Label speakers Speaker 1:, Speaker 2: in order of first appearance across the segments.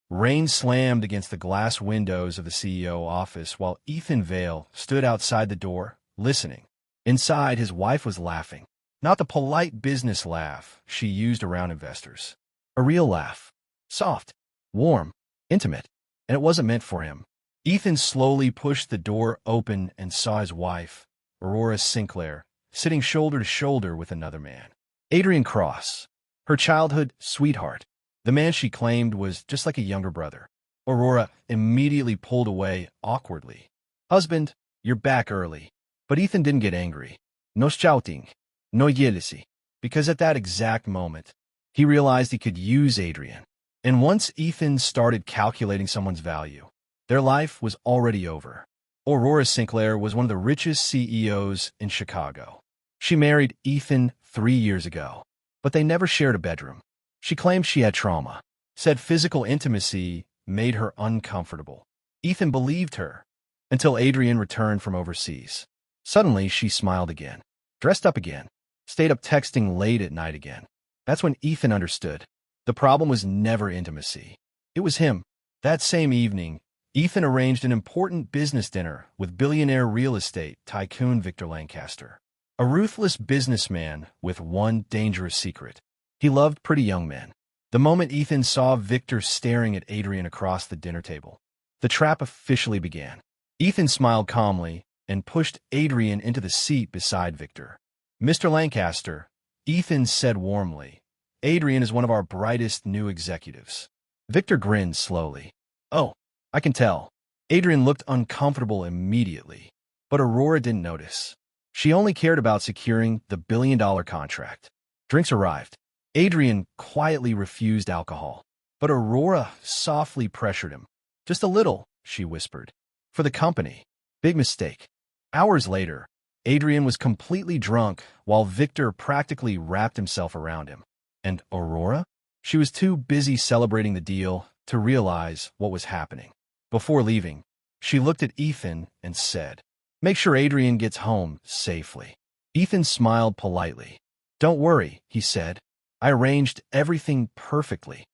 Speaker 1: Rain slammed against the glass windows of the CEO office while Ethan Vale stood outside the door, listening. Inside, his wife was laughing. Not the polite business laugh she used around investors. A real laugh. Soft, warm, intimate. And it wasn't meant for him. Ethan slowly pushed the door open and saw his wife, Aurora Sinclair, sitting shoulder to shoulder with another man. Adrian Cross, her childhood sweetheart. The man she claimed was just like a younger brother. Aurora immediately pulled away awkwardly. "Husband, you're back early." But Ethan didn't get angry. No shouting, no jealousy. Because at that exact moment, he realized he could use Adrian. And once Ethan started calculating someone's value, their life was already over. Aurora Sinclair was one of the richest CEOs in Chicago. She married Ethan 3 years ago, but they never shared a bedroom. She claimed she had trauma, said physical intimacy made her uncomfortable. Ethan believed her until Adrian returned from overseas. Suddenly, she smiled again, dressed up again, stayed up texting late at night again. That's when Ethan understood. The problem was never intimacy. It was him. That same evening, Ethan arranged an important business dinner with billionaire real estate tycoon Victor Lancaster, a ruthless businessman with one dangerous secret. He loved pretty young men. The moment Ethan saw Victor staring at Adrian across the dinner table, the trap officially began. Ethan smiled calmly and pushed Adrian into the seat beside Victor. "Mr. Lancaster," Ethan said warmly, "Adrian is one of our brightest new executives." Victor grinned slowly. "Oh, I can tell." Adrian looked uncomfortable immediately, but Aurora didn't notice. She only cared about securing the billion-dollar contract. Drinks arrived. Adrian quietly refused alcohol, but Aurora softly pressured him. "Just a little," she whispered. "For the company." Big mistake. Hours later, Adrian was completely drunk while Victor practically wrapped himself around him. And Aurora? She was too busy celebrating the deal to realize what was happening. Before leaving, she looked at Ethan and said, "Make sure Adrian gets home safely." Ethan smiled politely. "Don't worry," he said. "I arranged everything perfectly."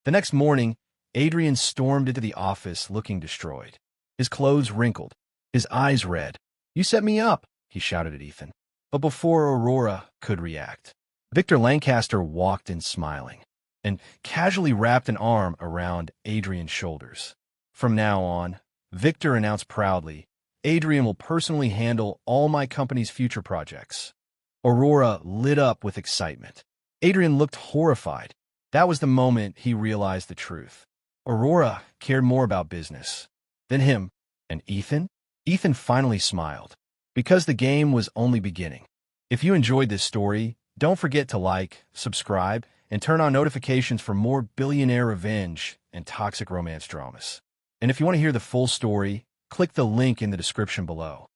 Speaker 1: The next morning, Adrian stormed into the office looking destroyed. His clothes wrinkled, his eyes red. "You set me up," he shouted at Ethan. But before Aurora could react, Victor Lancaster walked in smiling and casually wrapped an arm around Adrian's shoulders. "From now on," Victor announced proudly, "Adrian will personally handle all my company's future projects." Aurora lit up with excitement. Adrian looked horrified. That was the moment he realized the truth. Aurora cared more about business than him. And Ethan? Ethan finally smiled, because the game was only beginning. If you enjoyed this story, don't forget to like, subscribe, and turn on notifications for more billionaire revenge and toxic romance dramas. And if you want to hear the full story, click the link in the description below.